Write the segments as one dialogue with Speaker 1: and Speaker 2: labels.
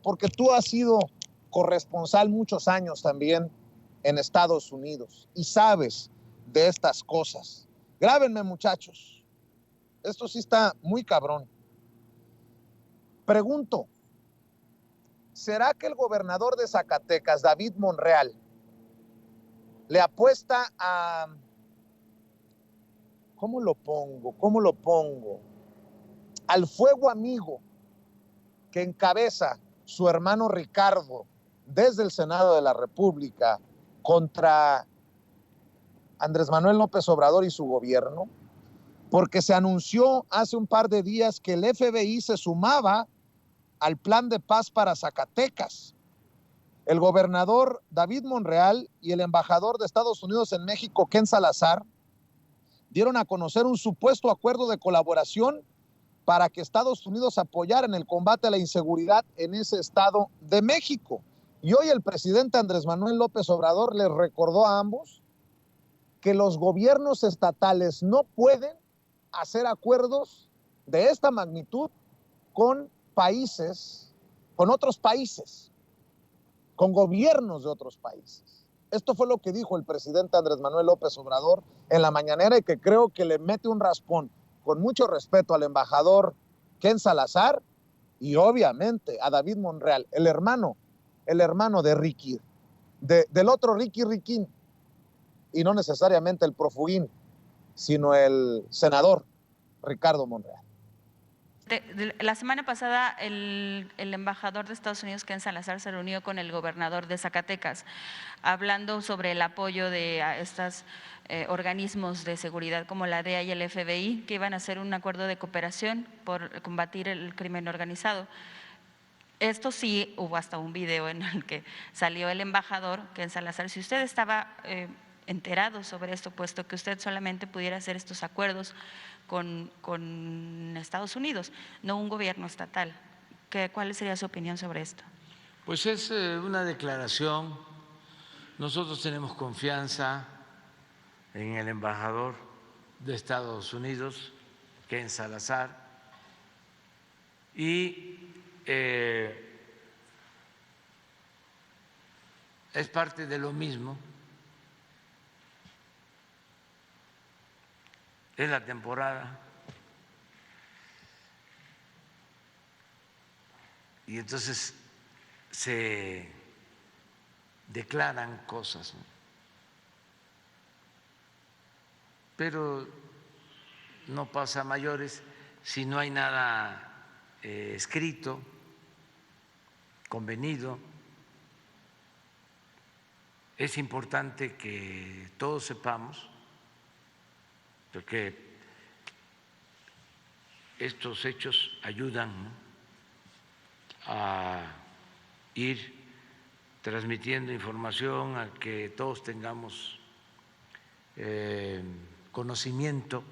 Speaker 1: porque tú has sido corresponsal muchos años también en Estados Unidos y sabes de estas cosas. Grábenme, muchachos. Esto sí está muy cabrón. Pregunto, ¿será que el gobernador de Zacatecas, David Monreal, le apuesta a... ¿Cómo lo pongo? Al fuego amigo que encabeza su hermano Ricardo desde el Senado de la República contra Andrés Manuel López Obrador y su gobierno? Porque se anunció hace un par de días que el FBI se sumaba al plan de paz para Zacatecas. El gobernador David Monreal y el embajador de Estados Unidos en México, Ken Salazar, dieron a conocer un supuesto acuerdo de colaboración para que Estados Unidos apoyara en el combate a la inseguridad en ese estado de México. Y hoy el presidente Andrés Manuel López Obrador les recordó a ambos que los gobiernos estatales no pueden hacer acuerdos de esta magnitud con países, con otros países, con gobiernos de otros países. Esto fue lo que dijo el presidente Andrés Manuel López Obrador en la mañanera y que creo que le mete un raspón con mucho respeto al embajador Ken Salazar y obviamente a David Monreal, el hermano de Ricky, del otro Ricky Riquín, y no necesariamente el profugín, sino el senador Ricardo Monreal.
Speaker 2: La semana pasada el embajador de Estados Unidos, Ken Salazar, se reunió con el gobernador de Zacatecas, hablando sobre el apoyo de estos organismos de seguridad como la DEA y el FBI, que iban a hacer un acuerdo de cooperación por combatir el crimen organizado. Esto sí, hubo hasta un video en el que salió el embajador, Ken Salazar. Si usted estaba enterado sobre esto, puesto que usted solamente pudiera hacer estos acuerdos con Estados Unidos, no un gobierno estatal, ¿cuál sería su opinión sobre esto?
Speaker 3: Pues es una declaración. Nosotros tenemos confianza en el embajador de Estados Unidos, Ken Salazar, y es parte de lo mismo. Es la temporada y entonces se declaran cosas, ¿no? Pero no pasa a mayores si no hay nada escrito, convenido. Es importante que todos sepamos, porque estos hechos ayudan, ¿no?, a ir transmitiendo información, a que todos tengamos conocimiento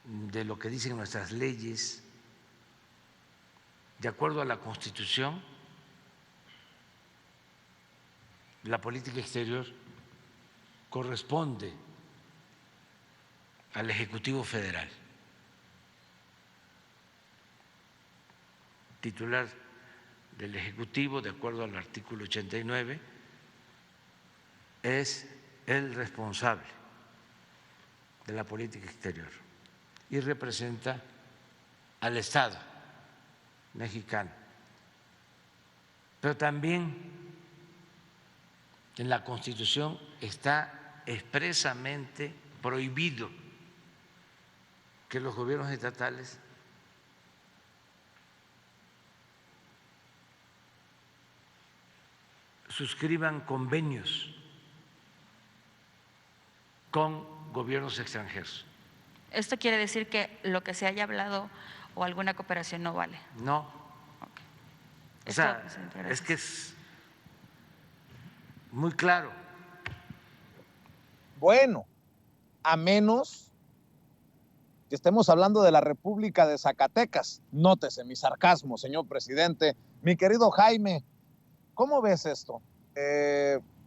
Speaker 3: de lo que dicen nuestras leyes. De acuerdo a la Constitución, la política exterior corresponde al Ejecutivo Federal. Titular del Ejecutivo, de acuerdo al artículo 89, es el responsable de la política exterior y representa al Estado mexicano. Pero también en la Constitución está expresamente prohibido que los gobiernos estatales suscriban convenios con gobiernos extranjeros.
Speaker 2: ¿Esto quiere decir que lo que se haya hablado o alguna cooperación no vale?
Speaker 3: No.
Speaker 2: Okay.
Speaker 3: O sea, es que es muy claro.
Speaker 1: Bueno, a menos que estemos hablando de la República de Zacatecas. Nótese mi sarcasmo, señor presidente. Mi querido Jaime, ¿cómo ves esto?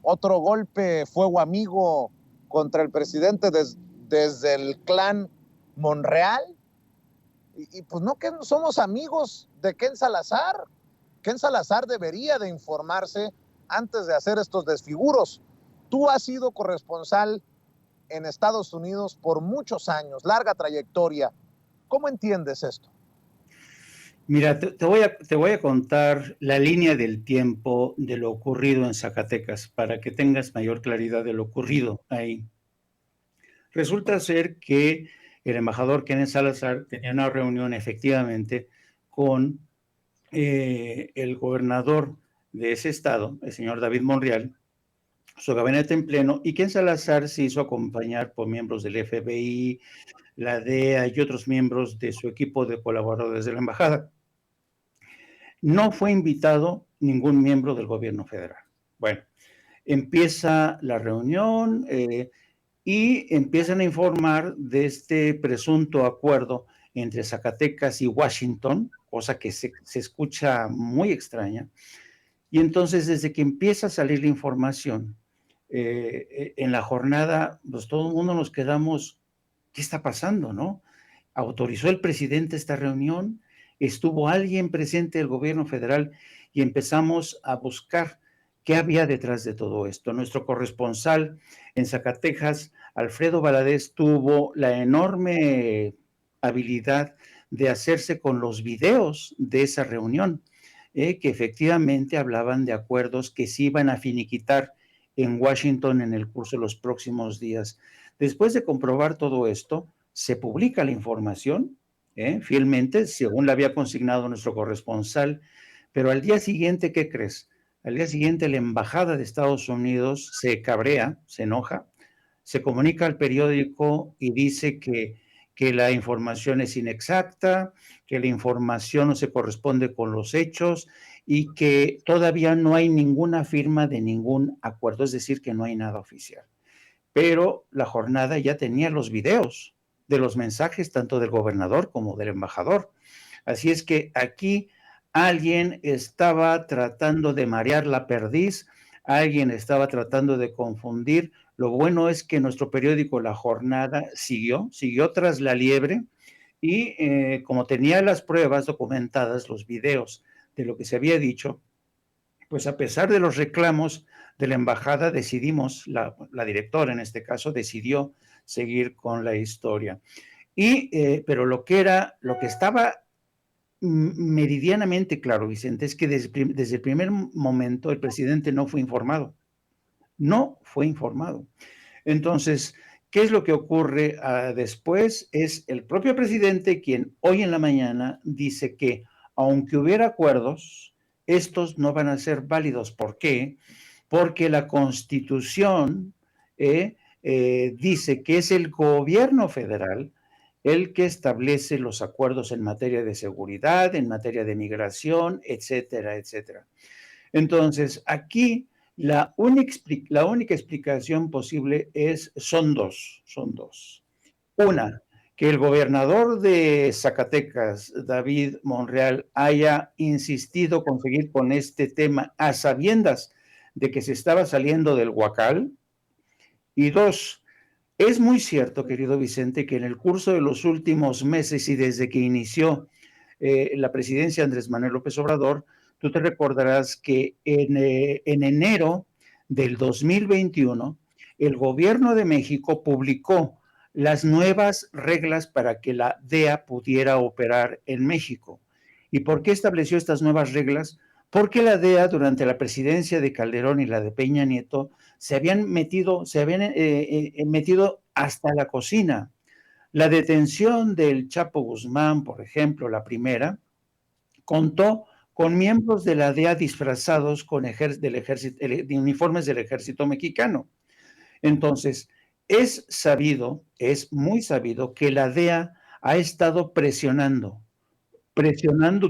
Speaker 1: Otro golpe, fuego amigo contra el presidente desde el clan Monreal. Y pues no que somos amigos de Ken Salazar. Ken Salazar debería de informarse antes de hacer estos desfiguros. Tú has sido corresponsal en Estados Unidos por muchos años, larga trayectoria. ¿Cómo entiendes esto?
Speaker 4: Mira, te voy a contar la línea del tiempo de lo ocurrido en Zacatecas para que tengas mayor claridad de lo ocurrido ahí. Resulta ser que el embajador Kenneth Salazar tenía una reunión efectivamente con el gobernador de ese estado, el señor David Monreal, su gabinete en pleno, y Ken Salazar se hizo acompañar por miembros del FBI, la DEA y otros miembros de su equipo de colaboradores de la embajada. No fue invitado ningún miembro del gobierno federal. Bueno, empieza la reunión y empiezan a informar de este presunto acuerdo entre Zacatecas y Washington, cosa que se escucha muy extraña. Y entonces, desde que empieza a salir la información, en la jornada, pues todo el mundo nos quedamos, ¿qué está pasando, no? ¿Autorizó el presidente esta reunión? ¿Estuvo alguien presente del gobierno federal? Y empezamos a buscar qué había detrás de todo esto. Nuestro corresponsal en Zacatecas, Alfredo Valadez, tuvo la enorme habilidad de hacerse con los videos de esa reunión, que efectivamente hablaban de acuerdos que se iban a finiquitar en Washington en el curso de los próximos días. Después de comprobar todo esto, se publica la información, fielmente, según la había consignado nuestro corresponsal, pero al día siguiente, ¿qué crees? Al día siguiente la embajada de Estados Unidos se cabrea, se enoja, se comunica al periódico y dice que la información es inexacta, que la información no se corresponde con los hechos y que todavía no hay ninguna firma de ningún acuerdo, es decir, que no hay nada oficial. Pero la jornada ya tenía los videos de los mensajes tanto del gobernador como del embajador. Así es que aquí alguien estaba tratando de marear la perdiz, alguien estaba tratando de confundir. Lo bueno es que nuestro periódico La Jornada siguió tras la liebre y como tenía las pruebas documentadas, los videos de lo que se había dicho, pues a pesar de los reclamos de la embajada, decidimos, la directora en este caso, decidió seguir con la historia. Pero lo que estaba meridianamente claro, Vicente, es que desde el primer momento el presidente no fue informado. No fue informado. Entonces, ¿qué es lo que ocurre después? Es el propio presidente quien hoy en la mañana dice que aunque hubiera acuerdos, estos no van a ser válidos. ¿Por qué? Porque la Constitución dice que es el gobierno federal el que establece los acuerdos en materia de seguridad, en materia de migración, etcétera, etcétera. Entonces, aquí la única explicación posible son dos. Una, que el gobernador de Zacatecas, David Monreal, haya insistido con seguir con este tema a sabiendas de que se estaba saliendo del huacal. Y dos, es muy cierto, querido Vicente, que en el curso de los últimos meses y desde que inició la presidencia de Andrés Manuel López Obrador, tú te recordarás que en enero del 2021, el gobierno de México publicó las nuevas reglas para que la DEA pudiera operar en México. ¿Y por qué estableció estas nuevas reglas? Porque la DEA durante la presidencia de Calderón y la de Peña Nieto se habían metido hasta la cocina. La detención del Chapo Guzmán, por ejemplo, la primera, contó con miembros de la DEA disfrazados con de uniformes del ejército mexicano. Entonces, es muy sabido que la DEA ha estado presionando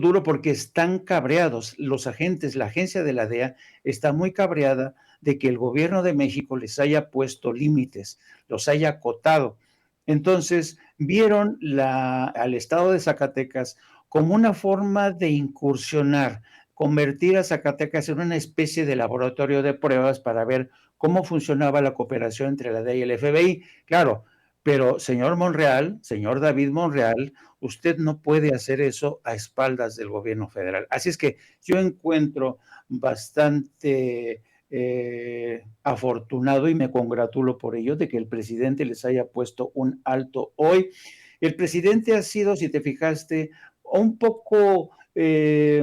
Speaker 4: duro porque están cabreados. Los agentes, la agencia de la DEA está muy cabreada de que el gobierno de México les haya puesto límites, los haya acotado. Entonces, vieron al estado de Zacatecas como una forma de incursionar, convertir a Zacatecas en una especie de laboratorio de pruebas para ver cómo funcionaba la cooperación entre la DEA y el FBI. Claro, pero señor David Monreal, usted no puede hacer eso a espaldas del gobierno federal. Así es que yo encuentro bastante afortunado y me congratulo por ello de que el presidente les haya puesto un alto hoy. El presidente ha sido, si te fijaste, un poco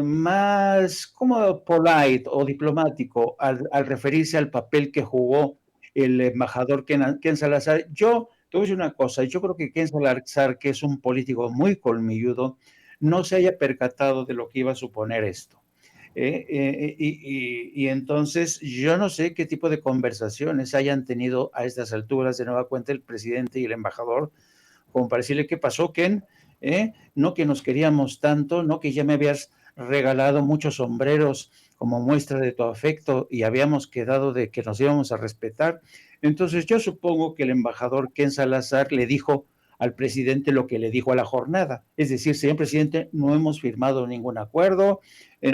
Speaker 4: más como polite o diplomático al referirse al papel que jugó el embajador Ken Salazar. Yo te voy a decir una cosa, yo creo que Ken Salazar, que es un político muy colmilludo, no se haya percatado de lo que iba a suponer esto. Y entonces yo no sé qué tipo de conversaciones hayan tenido a estas alturas de nueva cuenta el presidente y el embajador, como para decirle qué pasó, Ken, no que nos queríamos tanto, no que ya me habías regalado muchos sombreros como muestra de tu afecto y habíamos quedado de que nos íbamos a respetar. Entonces yo supongo que el embajador Ken Salazar le dijo al presidente lo que le dijo a la jornada, es decir, señor presidente, no hemos firmado ningún acuerdo,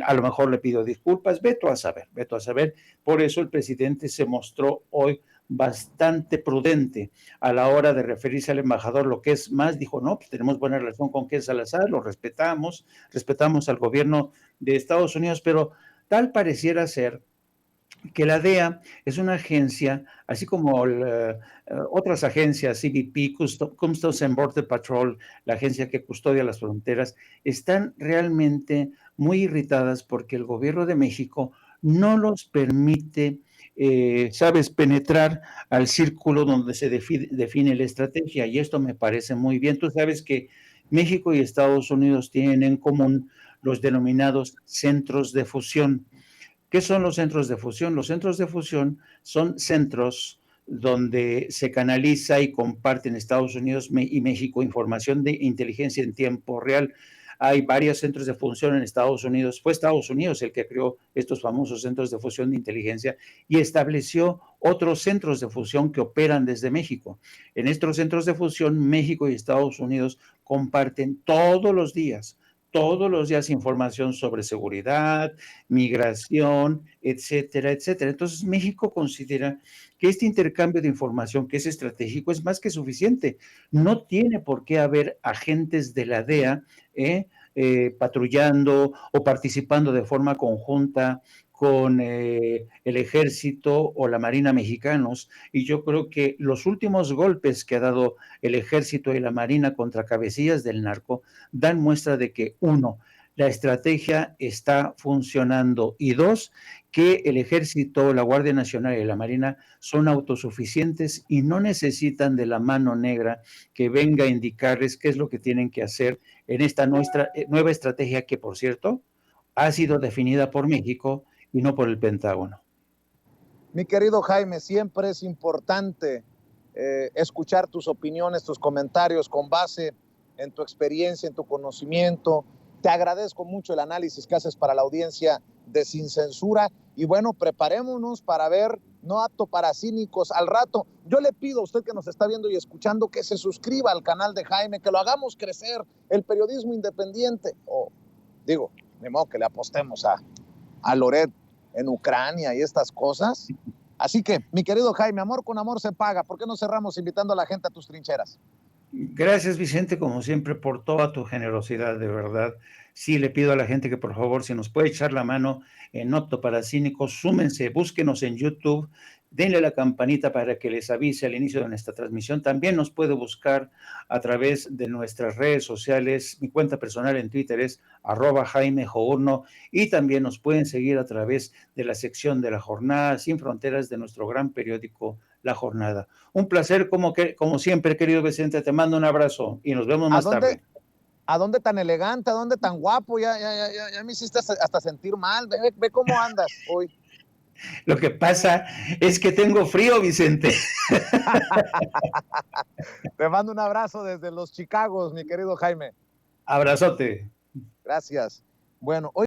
Speaker 4: a lo mejor le pido disculpas, veto a saber, por eso el presidente se mostró hoy bastante prudente a la hora de referirse al embajador, lo que es más, dijo, no, pues tenemos buena relación con Ken Salazar, lo respetamos al gobierno de Estados Unidos, pero tal pareciera ser que la DEA es una agencia, así como otras agencias, CBP, Customs and Border Patrol, la agencia que custodia las fronteras, están realmente muy irritadas porque el gobierno de México no los permite, sabes, penetrar al círculo donde se define la estrategia, y esto me parece muy bien. Tú sabes que México y Estados Unidos tienen en común los denominados centros de fusión. ¿Qué son los centros de fusión? Los centros de fusión son centros donde se canaliza y comparten Estados Unidos y México información de inteligencia en tiempo real. Hay varios centros de fusión en Estados Unidos. Fue Estados Unidos el que creó estos famosos centros de fusión de inteligencia y estableció otros centros de fusión que operan desde México. En estos centros de fusión, México y Estados Unidos comparten todos los días información sobre seguridad, migración, etcétera, etcétera. Entonces, México considera que este intercambio de información, que es estratégico, es más que suficiente. No tiene por qué haber agentes de la DEA patrullando o participando de forma conjunta con el ejército o la Marina mexicanos, y yo creo que los últimos golpes que ha dado el ejército y la Marina contra cabecillas del narco dan muestra de que, uno, la estrategia está funcionando, y dos, que el ejército, la Guardia Nacional y la Marina son autosuficientes y no necesitan de la mano negra que venga a indicarles qué es lo que tienen que hacer en esta nueva estrategia que, por cierto, ha sido definida por México y no por el Pentágono.
Speaker 1: Mi querido Jaime, siempre es importante escuchar tus opiniones, tus comentarios con base en tu experiencia, en tu conocimiento. Te agradezco mucho el análisis que haces para la audiencia de Sin Censura. Y bueno, preparémonos para ver No Apto para Cínicos al rato. Yo le pido a usted que nos está viendo y escuchando que se suscriba al canal de Jaime, que lo hagamos crecer, el periodismo independiente. O digo, de modo que le apostemos a Loret en Ucrania y estas cosas. Así que, mi querido Jaime, amor con amor se paga. ¿Por qué no cerramos invitando a la gente a tus trincheras?
Speaker 4: Gracias, Vicente, como siempre, por toda tu generosidad, de verdad. Sí, le pido a la gente que por favor, si nos puede echar la mano en Opto para Cínicos, súmense, búsquenos en YouTube, denle la campanita para que les avise al inicio de nuestra transmisión. También nos puede buscar a través de nuestras redes sociales. Mi cuenta personal en Twitter es @JaimeJourno, y también nos pueden seguir a través de la sección de La Jornada Sin Fronteras de nuestro gran periódico La Jornada. Un placer, como siempre, querido Vicente, te mando un abrazo y nos vemos más tarde.
Speaker 1: ¿A dónde tan elegante? ¿A dónde tan guapo? Ya me hiciste hasta sentir mal. Ve cómo andas hoy.
Speaker 4: Lo que pasa es que tengo frío, Vicente.
Speaker 1: Te mando un abrazo desde los Chicagos, mi querido Jaime.
Speaker 4: Abrazote.
Speaker 1: Gracias. Bueno, hoy